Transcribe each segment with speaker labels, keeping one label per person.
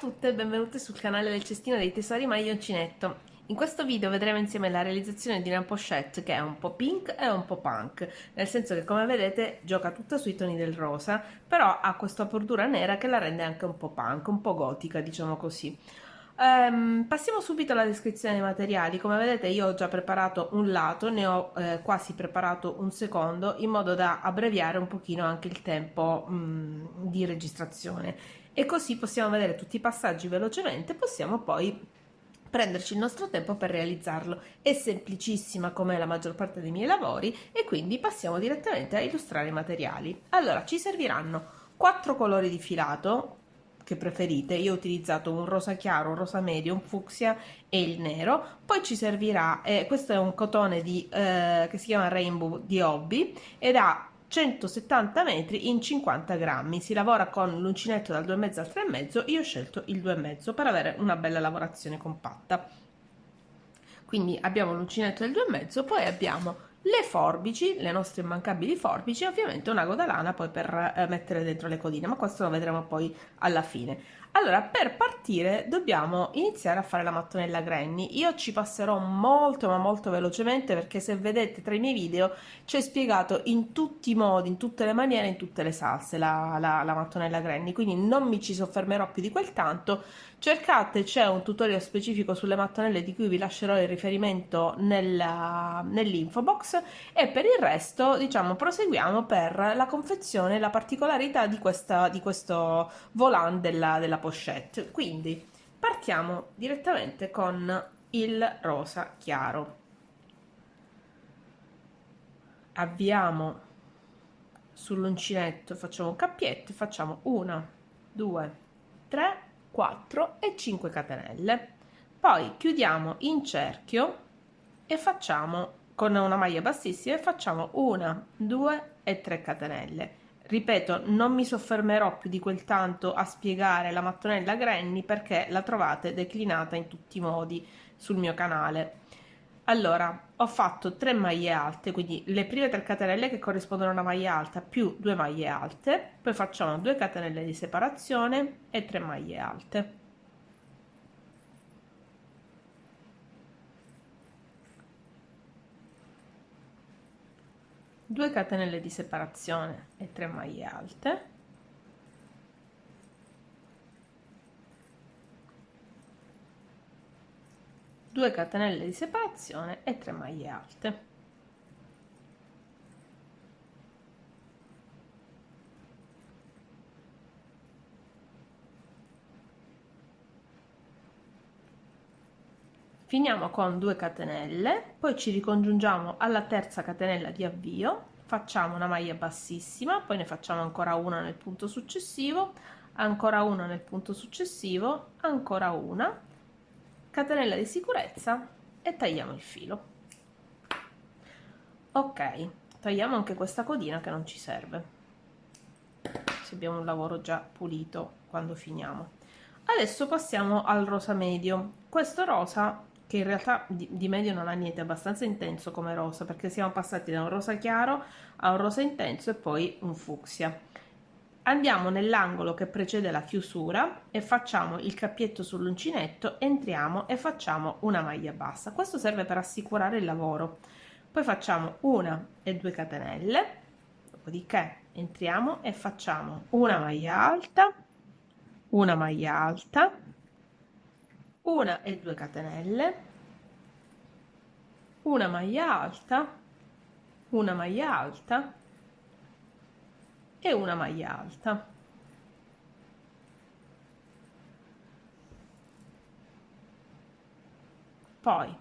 Speaker 1: tutte e benvenute sul canale del Cestino dei Tesori Maglioncinetto. In questo video vedremo insieme la realizzazione di una pochette che è un po' pink e un po' punk, nel senso che come vedete gioca tutta sui toni del rosa, però ha questa bordura nera che la rende anche un po' punk, un po' gotica, diciamo così. Passiamo subito alla descrizione dei materiali. Come vedete io ho già preparato un lato, ne ho quasi preparato un secondo, in modo da abbreviare un pochino anche il tempo di registrazione, e così possiamo vedere tutti i passaggi velocemente. Possiamo poi prenderci il nostro tempo per realizzarlo. È semplicissima come la maggior parte dei miei lavori, e quindi passiamo direttamente a illustrare i materiali. Allora, ci serviranno 4 colori di filato che preferite. Io ho utilizzato un rosa chiaro, un rosa medio, un fucsia e il nero. Poi ci servirà, questo è un cotone che si chiama Rainbow di Hobby ed ha 170 metri in 50 grammi. Si lavora con l'uncinetto dal 2,5 al 3,5. Io ho scelto il 2,5 per avere una bella lavorazione compatta. Quindi abbiamo l'uncinetto del 2,5, poi abbiamo le forbici, le nostre immancabili forbici, e ovviamente un ago da lana poi per mettere dentro le codine, ma questo lo vedremo poi alla fine. Allora, per partire dobbiamo iniziare a fare la mattonella granny. Io ci passerò molto ma molto velocemente, perché se vedete tra i miei video c'è spiegato in tutti i modi, in tutte le maniere, in tutte le salse la mattonella granny, quindi non mi ci soffermerò più di quel tanto. Cercate, c'è un tutorial specifico sulle mattonelle di cui vi lascerò il riferimento nell'info box, e per il resto, diciamo, proseguiamo per la confezione e la particolarità di questo volant della pochette. Quindi partiamo direttamente con il rosa chiaro. Avviamo sull'uncinetto, facciamo un cappietto e facciamo 1, 2, 3, 4 e 5 catenelle. Poi chiudiamo in cerchio e facciamo con una maglia bassissima e facciamo 1, 2 e 3 catenelle. Ripeto, non mi soffermerò più di quel tanto a spiegare la mattonella granny, perché la trovate declinata in tutti i modi sul mio canale. Allora, ho fatto 3 maglie alte, quindi le prime 3 catenelle che corrispondono a una maglia alta più 2 maglie alte, poi facciamo 2 catenelle di separazione e 3 maglie alte. Due catenelle di separazione e 3 maglie alte, 2 catenelle di separazione e 3 maglie alte. Finiamo con 2 catenelle, poi ci ricongiungiamo alla terza catenella di avvio, facciamo una maglia bassissima, poi ne facciamo ancora una nel punto successivo, ancora una nel punto successivo, ancora una catenella di sicurezza e tagliamo il filo. Ok, tagliamo anche questa codina che non ci serve, se abbiamo un lavoro già pulito quando finiamo. Adesso passiamo al rosa medio. Questo rosa, che in realtà di medio non ha niente, è abbastanza intenso come rosa, perché siamo passati da un rosa chiaro a un rosa intenso e poi un fucsia. Andiamo nell'angolo che precede la chiusura e facciamo il cappietto sull'uncinetto, entriamo e facciamo una maglia bassa. Questo serve per assicurare il lavoro. Poi facciamo 1 e 2 catenelle, dopodiché entriamo e facciamo una maglia alta, una maglia alta, una e 2 catenelle, una maglia alta, una maglia alta e una maglia alta. Poi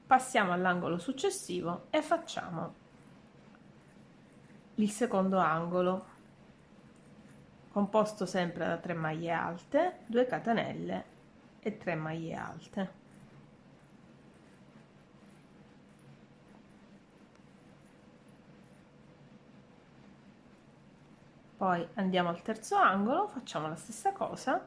Speaker 1: passiamo all'angolo successivo e facciamo il secondo angolo, composto sempre da 3 maglie alte, 2 catenelle e 3 maglie alte. Poi andiamo al terzo angolo, facciamo la stessa cosa,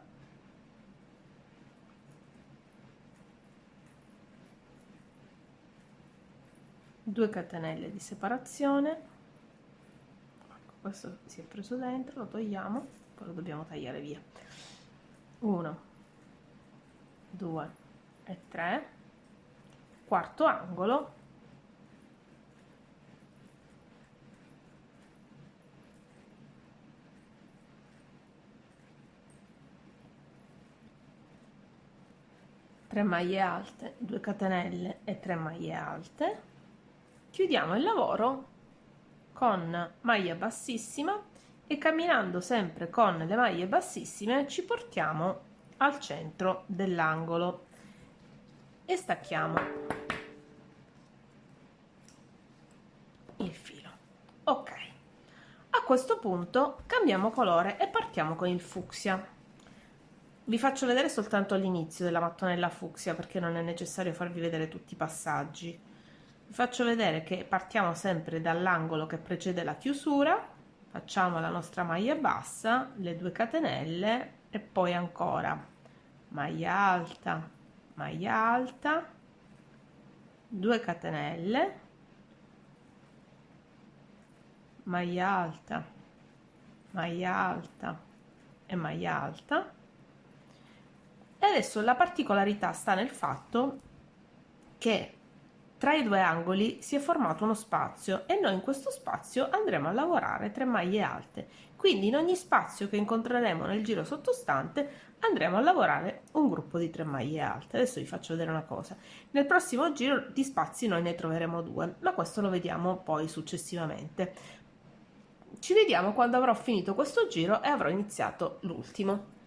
Speaker 1: due catenelle di separazione. Ecco, questo si è preso dentro, lo togliamo, poi lo dobbiamo tagliare via. 1, 2 e 3, quarto angolo, tre maglie alte, 2 catenelle e 3 maglie alte, chiudiamo il lavoro con maglia bassissima e camminando sempre con le maglie bassissime ci portiamo al centro dell'angolo e stacchiamo il filo. Ok, a questo punto cambiamo colore e partiamo con il fucsia. Vi faccio vedere soltanto l'inizio della mattonella fucsia perché non è necessario farvi vedere tutti i passaggi. Vi faccio vedere che partiamo sempre dall'angolo che precede la chiusura, facciamo la nostra maglia bassa, le 2 catenelle e poi ancora maglia alta, 2 catenelle, maglia alta e maglia alta. E adesso la particolarità sta nel fatto che tra i 2 angoli si è formato uno spazio e noi in questo spazio andremo a lavorare 3 maglie alte. Quindi in ogni spazio che incontreremo nel giro sottostante andremo a lavorare un gruppo di 3 maglie alte. Adesso vi faccio vedere una cosa. Nel prossimo giro di spazi noi ne troveremo 2, ma questo lo vediamo poi successivamente. Ci vediamo quando avrò finito questo giro e avrò iniziato l'ultimo.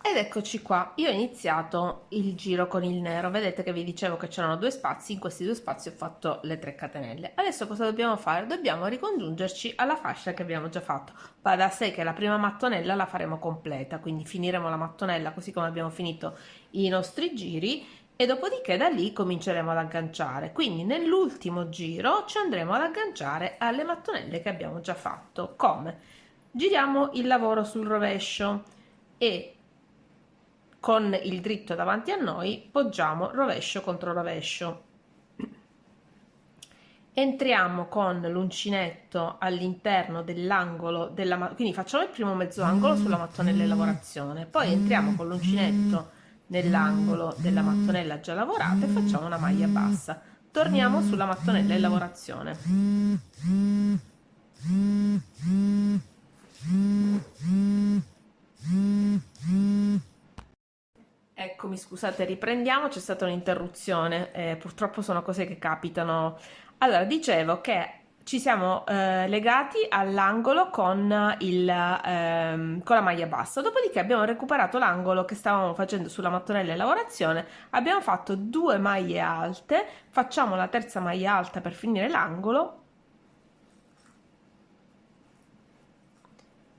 Speaker 1: Ed eccoci qua, io ho iniziato il giro con il nero, vedete che vi dicevo che c'erano 2 spazi, in questi 2 spazi ho fatto le 3 catenelle. Adesso cosa dobbiamo fare? Dobbiamo ricongiungerci alla fascia che abbiamo già fatto. Va da sé che la prima mattonella la faremo completa, quindi finiremo la mattonella così come abbiamo finito i nostri giri e dopodiché da lì cominceremo ad agganciare. Quindi nell'ultimo giro ci andremo ad agganciare alle mattonelle che abbiamo già fatto. Come? Giriamo il lavoro sul rovescio e con il dritto davanti a noi poggiamo rovescio contro rovescio, entriamo con l'uncinetto all'interno dell'angolo quindi facciamo il primo mezzo angolo sulla mattonella in lavorazione, poi entriamo con l'uncinetto nell'angolo della mattonella già lavorata e facciamo una maglia bassa, torniamo sulla mattonella in lavorazione. Eccomi, scusate, riprendiamo, c'è stata un'interruzione, purtroppo sono cose che capitano. Allora, dicevo che ci siamo legati all'angolo con la maglia bassa, dopodiché abbiamo recuperato l'angolo che stavamo facendo sulla mattonella in lavorazione, abbiamo fatto 2 maglie alte, facciamo la terza maglia alta per finire l'angolo,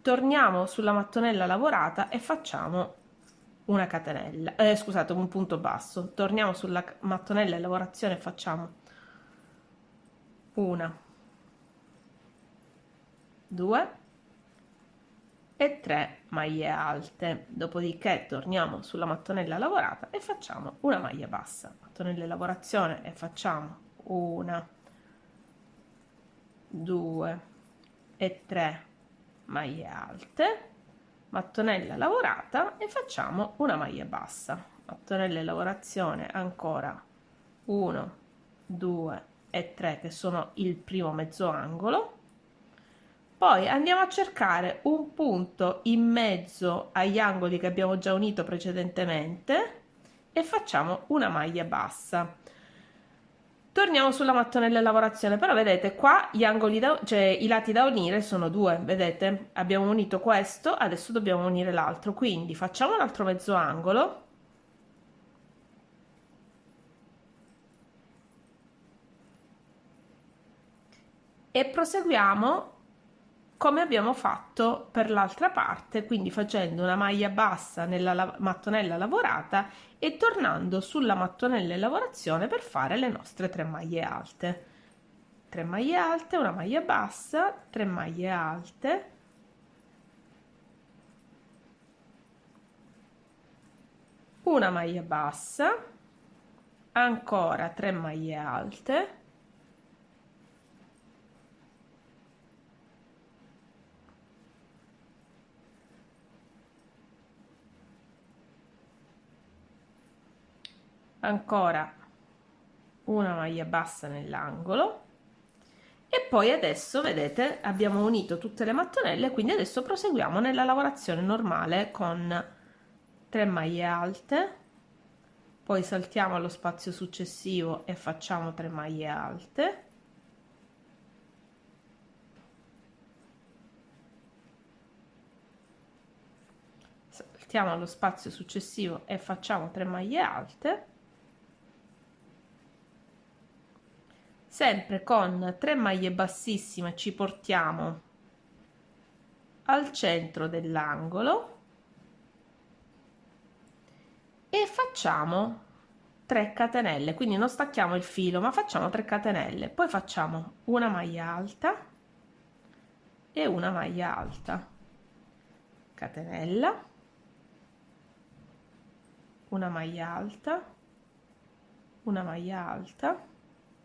Speaker 1: torniamo sulla mattonella lavorata e facciamo una catenella, scusate, un punto basso, torniamo sulla mattonella in lavorazione e facciamo una, 2 e 3 maglie alte, dopodiché torniamo sulla mattonella lavorata e facciamo una maglia bassa, mattonella in lavorazione e facciamo una, 2 e 3 maglie alte, mattonella lavorata e facciamo una maglia bassa, mattonella in lavorazione ancora 1, 2 e 3 che sono il primo mezzo angolo, poi andiamo a cercare un punto in mezzo agli angoli che abbiamo già unito precedentemente e facciamo una maglia bassa. Torniamo sulla mattonella in lavorazione, però vedete qua gli angoli cioè i lati da unire sono 2, vedete? Abbiamo unito questo, adesso dobbiamo unire l'altro, quindi facciamo un altro mezzo angolo e proseguiamo come abbiamo fatto per l'altra parte, quindi facendo una maglia bassa nella mattonella lavorata e tornando sulla mattonella in lavorazione per fare le nostre 3 maglie alte. 3 maglie alte, una maglia bassa, 3 maglie alte, una maglia bassa, ancora 3 maglie alte, ancora una maglia bassa nell'angolo e poi adesso vedete abbiamo unito tutte le mattonelle, quindi adesso proseguiamo nella lavorazione normale con 3 maglie alte, poi saltiamo allo spazio successivo e facciamo 3 maglie alte, saltiamo allo spazio successivo e facciamo 3 maglie alte, sempre con 3 maglie bassissime ci portiamo al centro dell'angolo e facciamo 3 catenelle, quindi non stacchiamo il filo ma facciamo 3 catenelle, poi facciamo una maglia alta e una maglia alta, catenella, una maglia alta, una maglia alta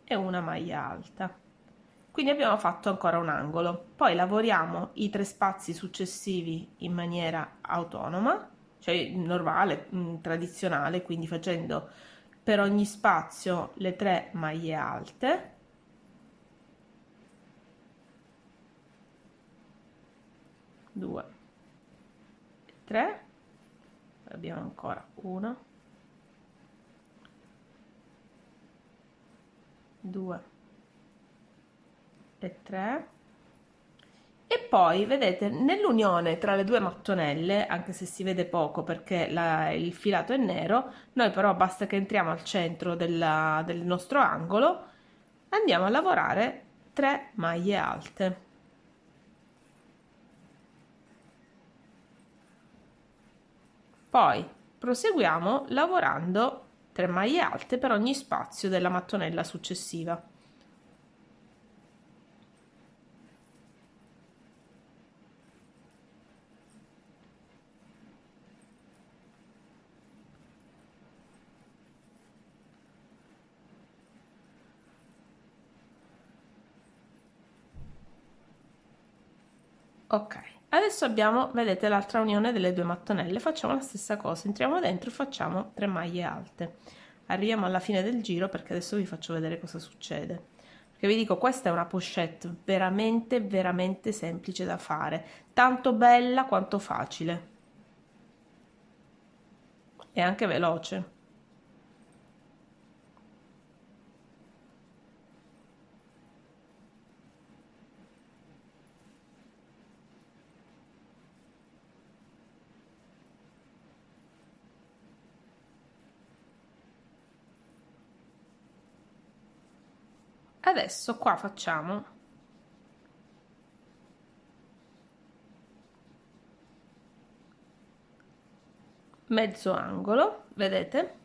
Speaker 1: e una maglia alta. Quindi abbiamo fatto ancora un angolo, poi lavoriamo i 3 spazi successivi in maniera autonoma, cioè normale, tradizionale, quindi facendo per ogni spazio le 3 maglie alte, due, 3, abbiamo ancora 1, 2 e 3 e poi vedete nell'unione tra le due mattonelle, anche se si vede poco perché il filato è nero, noi però basta che entriamo al centro del nostro angolo, andiamo a lavorare 3 maglie alte. Poi proseguiamo lavorando 3 maglie alte per ogni spazio della mattonella successiva. Ok, adesso abbiamo, vedete, l'altra unione delle due mattonelle, facciamo la stessa cosa, entriamo dentro e facciamo 3 maglie alte. Arriviamo alla fine del giro perché adesso vi faccio vedere cosa succede. Perché vi dico, questa è una pochette veramente, veramente semplice da fare, tanto bella quanto facile. E anche veloce. Adesso qua facciamo mezzo angolo, vedete?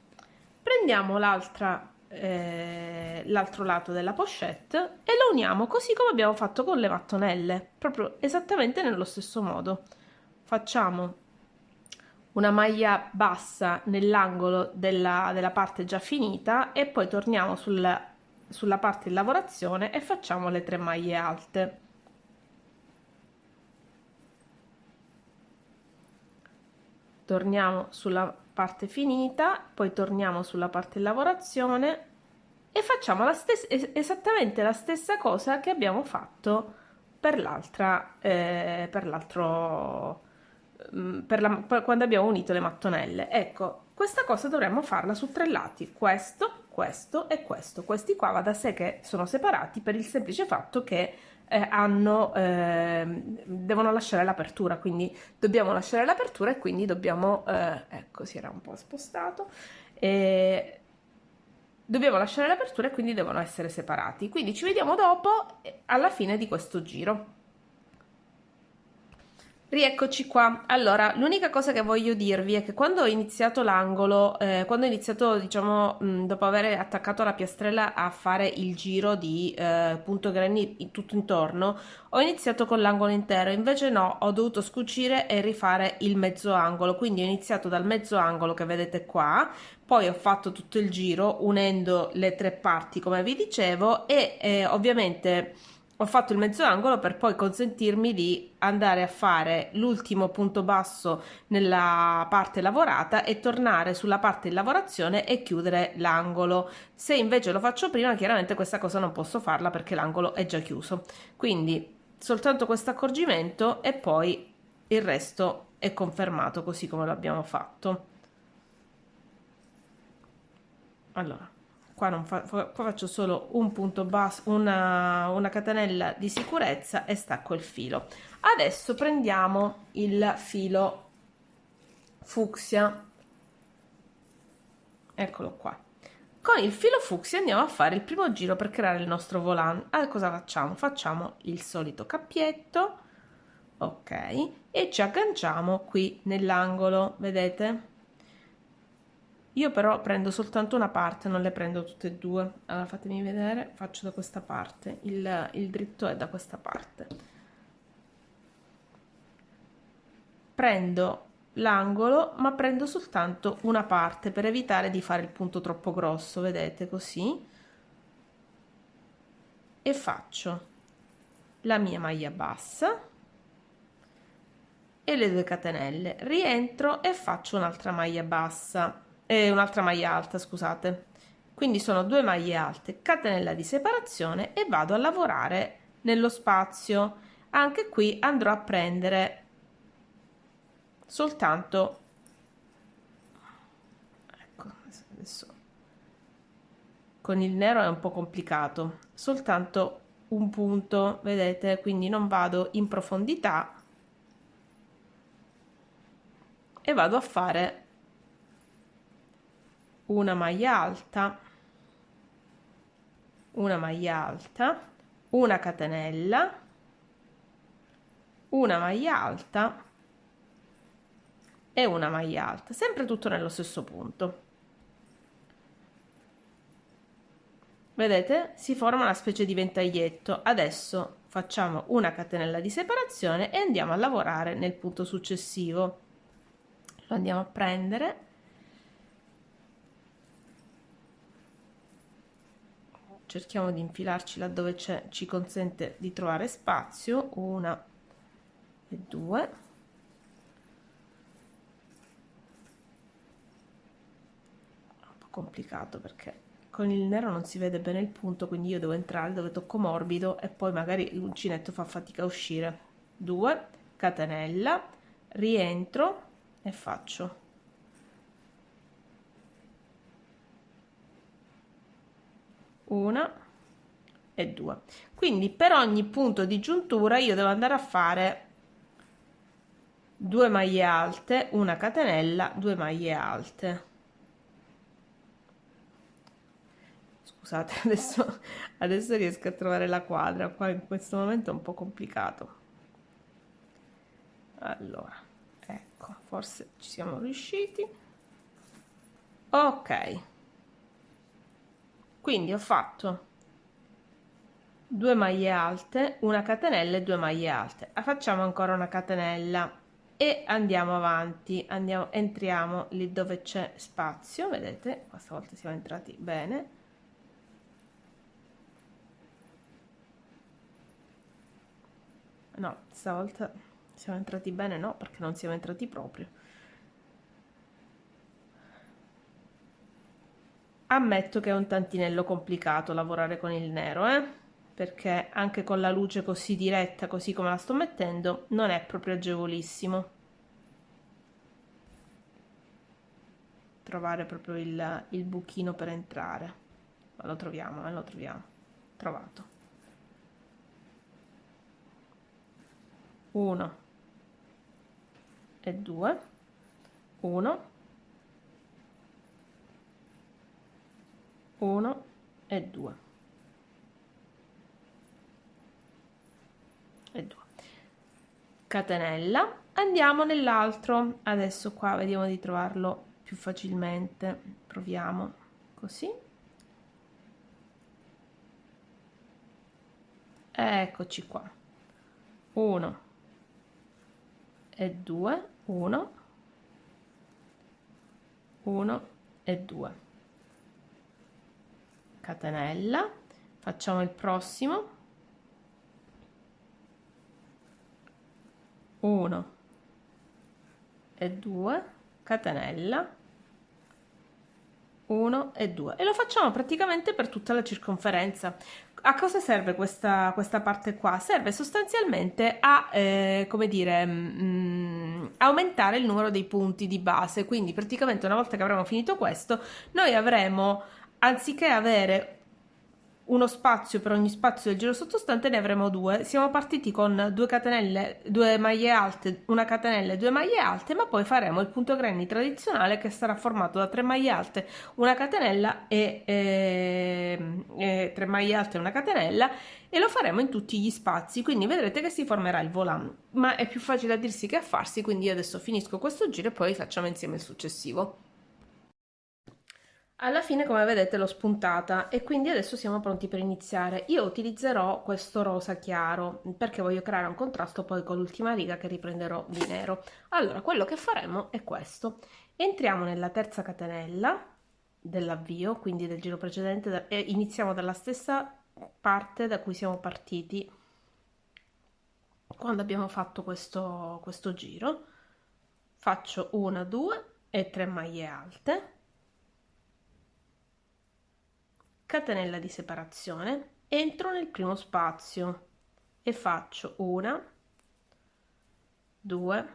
Speaker 1: Prendiamo l'altro lato della pochette e lo uniamo così come abbiamo fatto con le mattonelle, proprio esattamente nello stesso modo. Facciamo una maglia bassa nell'angolo della parte già finita e poi torniamo sulla parte in lavorazione e facciamo le 3 maglie alte. Torniamo sulla parte finita, poi torniamo sulla parte in lavorazione e facciamo esattamente la stessa cosa che abbiamo fatto per quando abbiamo unito le mattonelle. Ecco, questa cosa dovremmo farla su 3 lati, questo, questo e questo. Questi qua va da sé che sono separati per il semplice fatto che devono lasciare l'apertura, quindi dobbiamo lasciare l'apertura e quindi dobbiamo, ecco, si era un po' spostato, dobbiamo lasciare l'apertura e quindi devono essere separati. Quindi ci vediamo dopo, alla fine di questo giro. Rieccoci qua. Allora, l'unica cosa che voglio dirvi è che quando ho iniziato l'angolo, quando ho iniziato, diciamo, dopo aver attaccato la piastrella a fare il giro di punto granny tutto intorno, ho iniziato con l'angolo intero, invece no, ho dovuto scucire e rifare il mezzo angolo, quindi ho iniziato dal mezzo angolo che vedete qua, poi ho fatto tutto il giro unendo le 3 parti come vi dicevo e ovviamente ho fatto il mezzo angolo per poi consentirmi di andare a fare l'ultimo punto basso nella parte lavorata e tornare sulla parte di lavorazione e chiudere l'angolo. Se invece lo faccio prima, chiaramente questa cosa non posso farla perché l'angolo è già chiuso. Quindi soltanto questo accorgimento e poi il resto è confermato così come lo abbiamo fatto. Allora, qua, non qua faccio solo un punto basso, una catenella di sicurezza e stacco il filo. Adesso prendiamo il filo fucsia, eccolo qua. Con il filo fucsia andiamo a fare il primo giro per creare il nostro volant. Allora, cosa facciamo? Facciamo il solito cappietto, ok, e ci agganciamo qui nell'angolo, vedete? Io però prendo soltanto una parte, non le prendo tutte e due. Allora fatemi vedere, faccio da questa parte, il dritto è da questa parte. Prendo l'angolo, ma prendo soltanto una parte per evitare di fare il punto troppo grosso, vedete, così. E faccio la mia maglia bassa e le 2 catenelle. Rientro e faccio un'altra maglia bassa. Un'altra maglia alta, scusate. Quindi sono 2 maglie alte, catenella di separazione e vado a lavorare nello spazio. Anche qui andrò a prendere soltanto, ecco, adesso con il nero è un po' complicato, soltanto un punto, vedete, quindi non vado in profondità e vado a fare una maglia alta, una maglia alta, una catenella, una maglia alta e una maglia alta, sempre tutto nello stesso punto. Vedete? Si forma una specie di ventaglietto. Adesso facciamo una catenella di separazione e andiamo a lavorare nel punto successivo. Lo andiamo a prendere. Cerchiamo di infilarci laddove ci consente di trovare spazio. 1 e 2. Un po' complicato perché con il nero non si vede bene il punto, quindi io devo entrare dove tocco morbido e poi magari l'uncinetto fa fatica a uscire. 2, catenella, rientro e faccio una e 2. Quindi per ogni punto di giuntura io devo andare a fare 2 maglie alte, una catenella, 2 maglie alte. Scusate, adesso riesco a trovare la quadra, qua in questo momento è un po' complicato. Allora, ecco, forse ci siamo riusciti. Ok, quindi ho fatto 2 maglie alte, una catenella e 2 maglie alte. Facciamo ancora una catenella e andiamo avanti, entriamo lì dove c'è spazio, vedete, questa volta siamo entrati bene. No, stavolta siamo entrati bene, no, perché non siamo entrati proprio. Ammetto che è un tantinello complicato lavorare con il nero, perché anche con la luce così diretta, così come la sto mettendo, non è proprio agevolissimo trovare proprio il buchino per entrare. Ma lo troviamo, lo troviamo. Trovato. 1 e 2, 1, 1 e 2 e 2. Catenella, andiamo nell'altro. Adesso qua vediamo di trovarlo più facilmente. Proviamo così. Eccoci qua. 1 e 2, 1, 1 e 2. Catenella, facciamo il prossimo. 1 e 2, catenella, 1 e 2, e lo facciamo praticamente per tutta la circonferenza. A cosa serve questa parte qua? Serve sostanzialmente a, come dire, aumentare il numero dei punti di base, quindi praticamente una volta che avremo finito questo, noi avremo, anziché avere uno spazio per ogni spazio del giro sottostante, ne avremo due. Siamo partiti con 2 catenelle, 2 maglie alte, una catenella e 2 maglie alte, ma poi faremo il punto granny tradizionale, che sarà formato da 3 maglie alte, una catenella e 3 maglie alte e una catenella, e lo faremo in tutti gli spazi, quindi vedrete che si formerà il volant, ma è più facile a dirsi che a farsi, quindi io adesso finisco questo giro e poi facciamo insieme il successivo. Alla fine, come vedete, l'ho spuntata e quindi adesso siamo pronti per iniziare. Io utilizzerò questo rosa chiaro perché voglio creare un contrasto poi con l'ultima riga che riprenderò di nero. Allora, quello che faremo è questo. Entriamo nella terza catenella dell'avvio, quindi del giro precedente, e iniziamo dalla stessa parte da cui siamo partiti quando abbiamo fatto questo giro. Faccio 1, 2 e 3 maglie alte, catenella di separazione, entro nel primo spazio e faccio 1, 2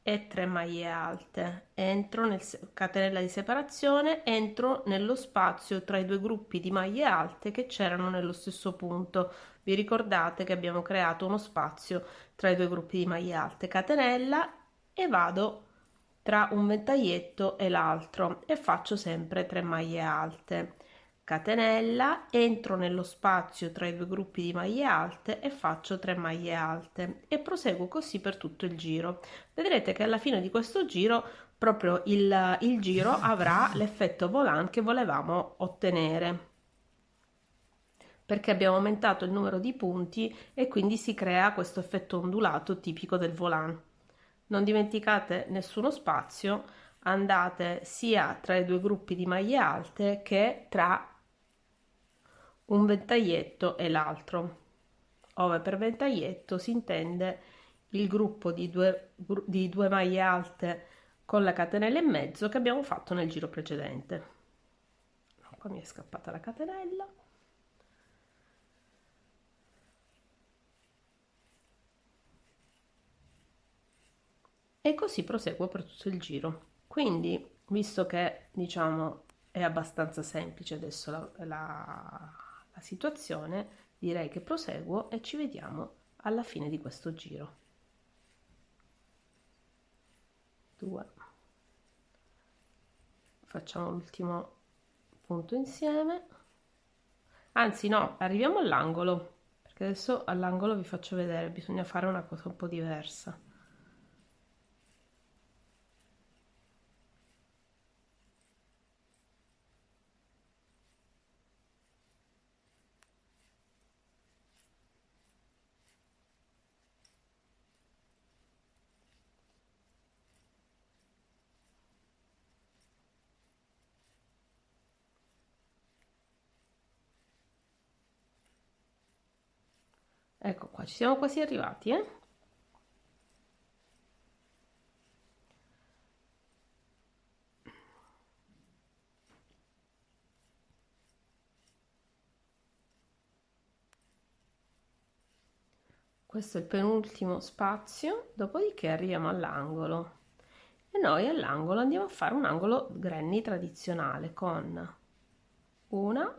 Speaker 1: e 3 maglie alte, entro nel catenella di separazione, entro nello spazio tra i due gruppi di maglie alte che c'erano nello stesso punto. Vi ricordate che abbiamo creato uno spazio tra i due gruppi di maglie alte, catenella, e vado tra un ventaglietto e l'altro e faccio sempre 3 maglie alte, catenella, entro nello spazio tra i due gruppi di maglie alte e faccio 3 maglie alte e proseguo così per tutto il giro. Vedrete che alla fine di questo giro proprio il giro avrà l'effetto volant che volevamo ottenere, perché abbiamo aumentato il numero di punti e quindi si crea questo effetto ondulato tipico del volant. Non dimenticate nessuno spazio, andate sia tra i due gruppi di maglie alte che tra un ventaglietto e l'altro, ove per ventaglietto si intende il gruppo di due maglie alte con la catenella in mezzo che abbiamo fatto nel giro precedente. Qua mi è scappata la catenella. E così proseguo per tutto il giro. Quindi, visto che diciamo è abbastanza semplice adesso la situazione, direi che proseguo e ci vediamo alla fine di questo giro. 2, facciamo l'ultimo punto insieme, anzi no, arriviamo all'angolo, perché adesso all'angolo vi faccio vedere, bisogna fare una cosa un po' diversa. Ecco qua, ci siamo quasi arrivati, eh? Questo è il penultimo spazio, dopodiché arriviamo all'angolo e noi all'angolo andiamo a fare un angolo granny tradizionale con 1,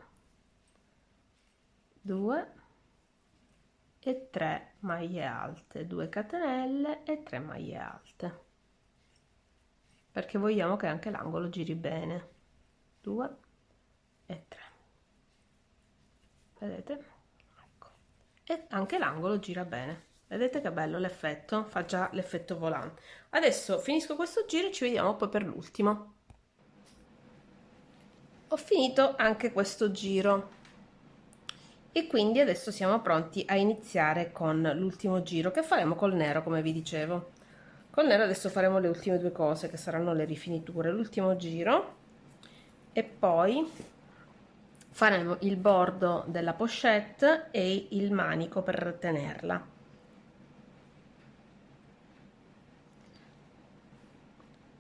Speaker 1: 2 e 3 maglie alte, 2 catenelle e 3 maglie alte, perché vogliamo che anche l'angolo giri bene. 2 e 3, vedete? Ecco. E anche l'angolo gira bene. Vedete che bello l'effetto? Fa già l'effetto volant. Adesso finisco questo giro e ci vediamo poi per l'ultimo. Ho finito anche questo giro e quindi adesso siamo pronti a iniziare con l'ultimo giro che faremo col nero, come vi dicevo. Col nero adesso faremo le ultime due cose che saranno le rifiniture, l'ultimo giro e poi faremo il bordo della pochette e il manico per tenerla.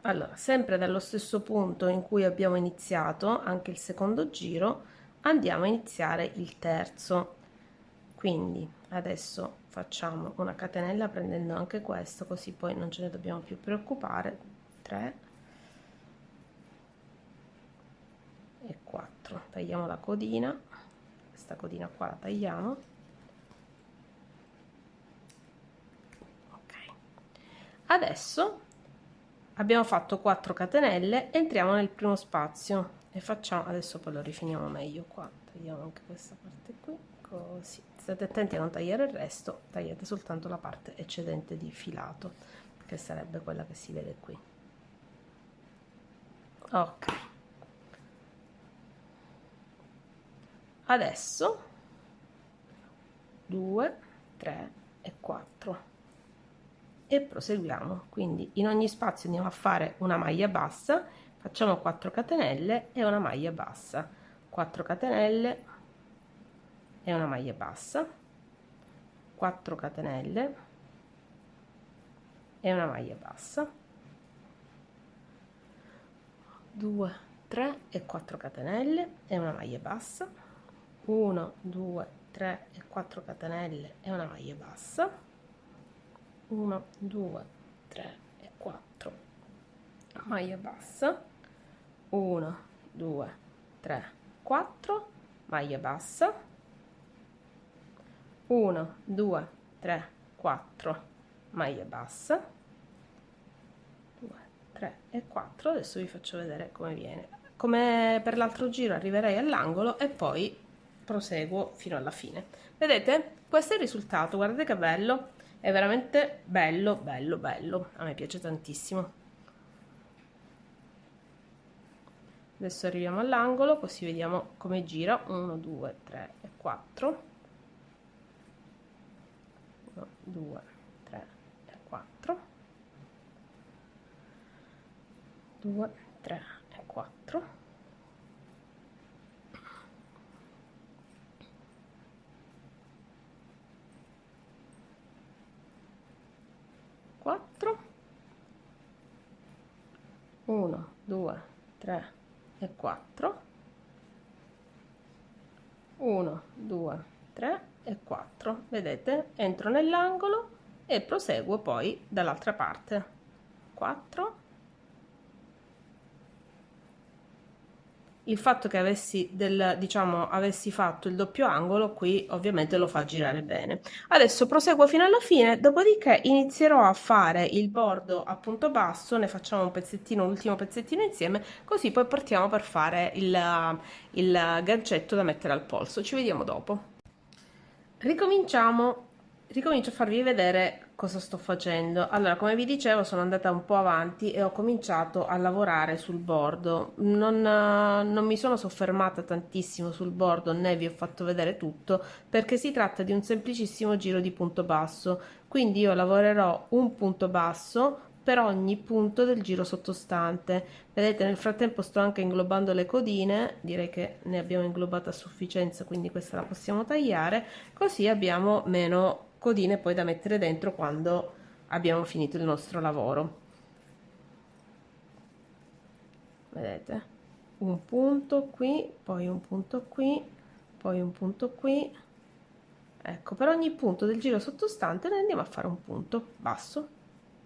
Speaker 1: Allora, sempre dallo stesso punto in cui abbiamo iniziato anche il secondo giro, andiamo a iniziare il terzo. Quindi adesso facciamo una catenella prendendo anche questo, così poi non ce ne dobbiamo più preoccupare. 3 e 4. Tagliamo la codina, questa codina qua la tagliamo. Ok, adesso abbiamo fatto 4 catenelle, entriamo nel primo spazio e facciamo, adesso poi lo rifiniamo meglio qua, tagliamo anche questa parte qui, così. State attenti a non tagliare il resto, tagliate soltanto la parte eccedente di filato, che sarebbe quella che si vede qui. Ok, adesso 2, 3 e 4 e proseguiamo. Quindi in ogni spazio andiamo a fare una maglia bassa, facciamo 4 catenelle e una maglia bassa, 4 catenelle e una maglia bassa, 4 catenelle e una maglia bassa, 2, 3 e 4 catenelle e una maglia bassa, 1, 2, 3 e 4 catenelle e una maglia bassa, 1, 2, 3 e 4 maglia bassa, 1, 2, 3, 4 maglia bassa, 1, 2, 3, 4 maglia bassa, 2, 3 e 4. Adesso vi faccio vedere come viene. Come per l'altro giro arriverei all'angolo e poi proseguo fino alla fine. Vedete? Questo è il risultato, guardate che bello, è veramente bello, bello, bello, a me piace tantissimo. Adesso arriviamo all'angolo, così vediamo come gira. 1, 2, 3 e 4. 1, 2, 3 e 4. 2, 3 e 4. 4. 1, 2, 3 e 4. 1, 2, 3 e 4. Vedete? Entro nell'angolo e proseguo poi dall'altra parte. 4. Il fatto che avessi fatto il doppio angolo qui ovviamente lo fa girare bene. Adesso proseguo fino alla fine, dopodiché inizierò a fare il bordo a punto basso, ne facciamo un pezzettino, l'ultimo pezzettino insieme, così poi partiamo per fare il gancetto da mettere al polso. Ci vediamo dopo. Ricomincio a farvi vedere cosa sto facendo. Allora, come vi dicevo, sono andata un po' avanti e ho cominciato a lavorare sul bordo. Non mi sono soffermata tantissimo sul bordo, né vi ho fatto vedere tutto, perché si tratta di un semplicissimo giro di punto basso. Quindi io lavorerò un punto basso per ogni punto del giro sottostante. Vedete, nel frattempo sto anche inglobando le codine, direi che ne abbiamo inglobata a sufficienza, quindi questa la possiamo tagliare, così abbiamo meno codine poi da mettere dentro quando abbiamo finito il nostro lavoro. Vedete, un punto qui, poi un punto qui, poi un punto qui. Ecco, per ogni punto del giro sottostante noi andiamo a fare un punto basso,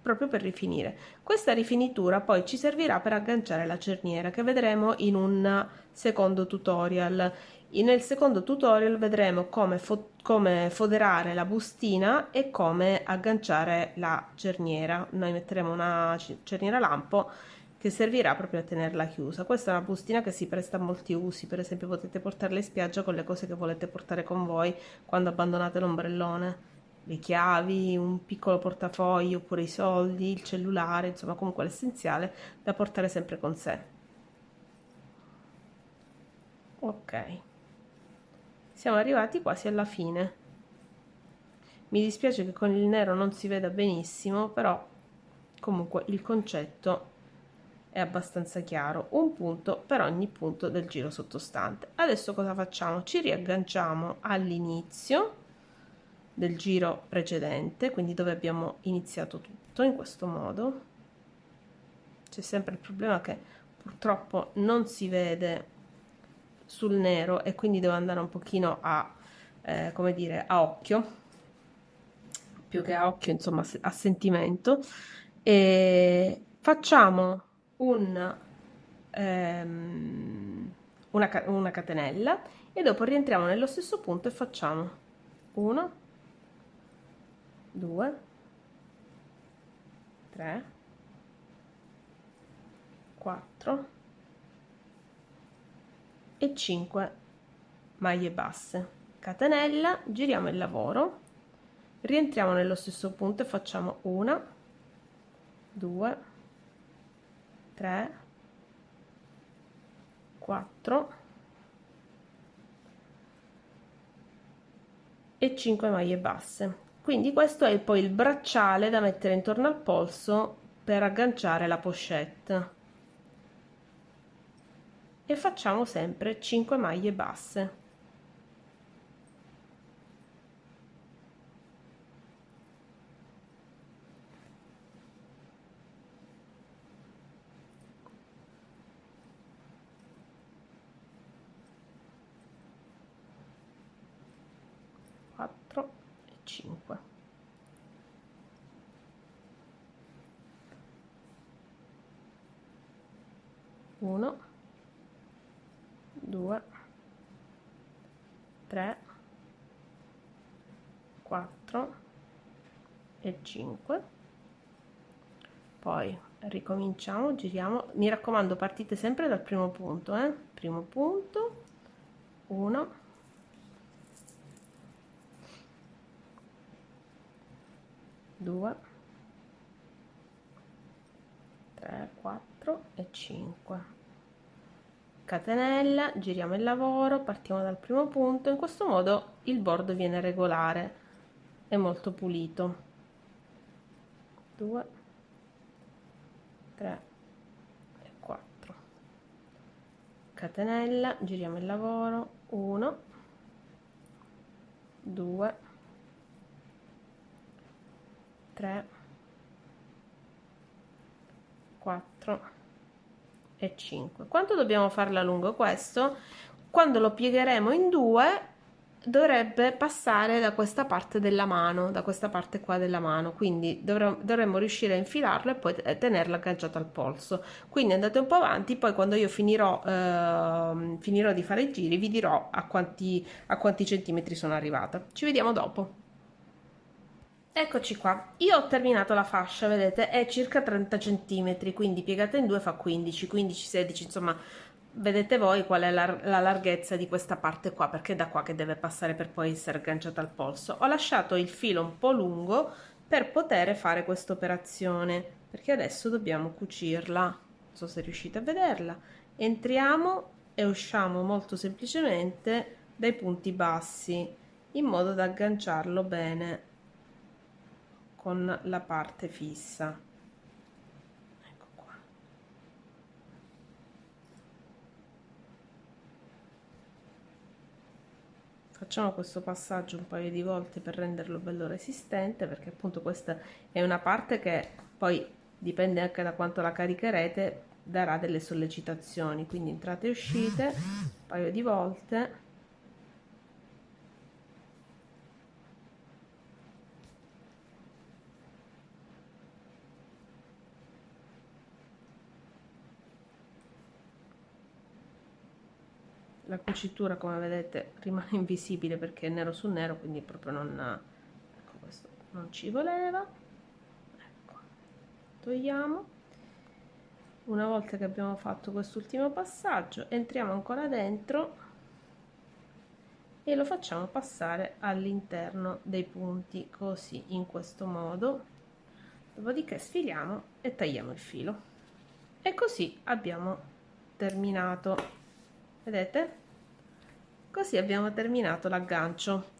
Speaker 1: proprio per rifinire. Questa rifinitura poi ci servirà per agganciare la cerniera, che vedremo in un secondo tutorial. Nel secondo tutorial vedremo come foderare la bustina e come agganciare la cerniera. Noi metteremo una cerniera lampo che servirà proprio a tenerla chiusa. Questa è una bustina che si presta a molti usi, per esempio potete portarla in spiaggia con le cose che volete portare con voi quando abbandonate l'ombrellone, le chiavi, un piccolo portafogli oppure i soldi, il cellulare, insomma comunque l'essenziale da portare sempre con sé. Ok, siamo arrivati quasi alla fine. Mi dispiace che con il nero non si veda benissimo, però comunque il concetto è abbastanza chiaro. Un punto per ogni punto del giro sottostante. Adesso cosa facciamo? Ci riagganciamo all'inizio del giro precedente, quindi dove abbiamo iniziato tutto, in questo modo. c'è sempre il problema che purtroppo non si vede sul nero e quindi devo andare un pochino a come dire, a occhio, più che a occhio, insomma, a sentimento. E facciamo una catenella e dopo rientriamo nello stesso punto e facciamo 1, 2, 3, 4 e 5 maglie basse, catenella, giriamo il lavoro, rientriamo nello stesso punto e facciamo 1, 2, 3, 4 e 5 maglie basse. Quindi questo è poi il bracciale da mettere intorno al polso per agganciare la pochette e facciamo sempre 5 maglie basse. E 5. Uno, 2, 3, 4 e 5. Poi ricominciamo, giriamo, mi raccomando partite sempre dal primo punto, primo punto, 1, 2, 3, 4 e 5, catenella, giriamo il lavoro, partiamo dal primo punto, in questo modo il bordo viene regolare e molto pulito. 2, 3 e 4, catenella, giriamo il lavoro, 1, 2, 3, 4 e 5. Quanto dobbiamo farla lungo questo? Quando lo piegheremo in due dovrebbe passare da questa parte della mano, da questa parte qua della mano, quindi dovremmo riuscire a infilarlo e poi tenerlo agganciato al polso. Quindi andate un po' avanti, poi quando io finirò di fare i giri vi dirò a quanti centimetri sono arrivata. Ci vediamo dopo. Eccoci qua, io ho terminato la fascia, vedete, è circa 30 centimetri, quindi piegata in due fa 15, 15, 16, insomma, vedete voi qual è la larghezza di questa parte qua, perché è da qua che deve passare per poi essere agganciata al polso. Ho lasciato il filo un po' lungo per poter fare questa operazione, perché adesso dobbiamo cucirla, non so se riuscite a vederla. Entriamo e usciamo molto semplicemente dai punti bassi, in modo da agganciarlo bene con la parte fissa. Ecco qua. Facciamo questo passaggio un paio di volte per renderlo bello resistente, perché appunto questa è una parte che poi dipende anche da quanto la caricherete, darà delle sollecitazioni, quindi entrate e uscite un paio di volte. La cucitura, come vedete, rimane invisibile perché è nero su nero, quindi proprio non, ecco, questo non ci voleva. Ecco, togliamo. Una volta che abbiamo fatto quest'ultimo passaggio, entriamo ancora dentro e lo facciamo passare all'interno dei punti, così, in questo modo. Dopodiché sfiliamo e tagliamo il filo. E così abbiamo terminato, vedete? Così abbiamo terminato l'aggancio.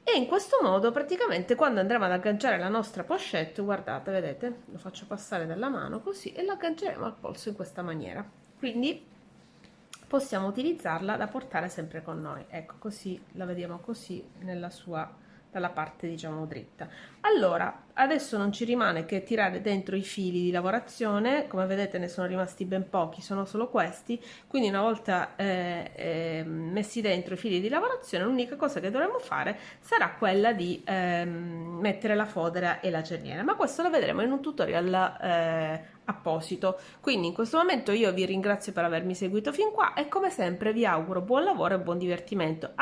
Speaker 1: E in questo modo praticamente quando andremo ad agganciare la nostra pochette, guardate, vedete, lo faccio passare dalla mano così e l'agganceremo al polso in questa maniera. Quindi possiamo utilizzarla da portare sempre con noi. Ecco, così la vediamo così dalla parte diciamo dritta. Allora, adesso non ci rimane che tirare dentro i fili di lavorazione, come vedete ne sono rimasti ben pochi, sono solo questi, quindi una volta messi dentro i fili di lavorazione l'unica cosa che dovremo fare sarà quella di mettere la fodera e la cerniera, ma questo lo vedremo in un tutorial apposito. Quindi in questo momento io vi ringrazio per avermi seguito fin qua e come sempre vi auguro buon lavoro e buon divertimento.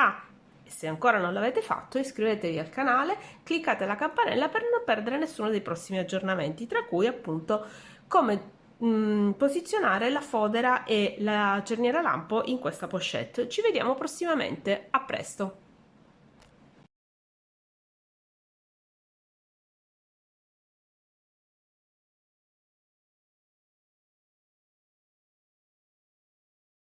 Speaker 1: Se ancora non l'avete fatto, iscrivetevi al canale, cliccate la campanella per non perdere nessuno dei prossimi aggiornamenti, tra cui appunto come posizionare la fodera e la cerniera lampo in questa pochette. Ci vediamo prossimamente, a presto!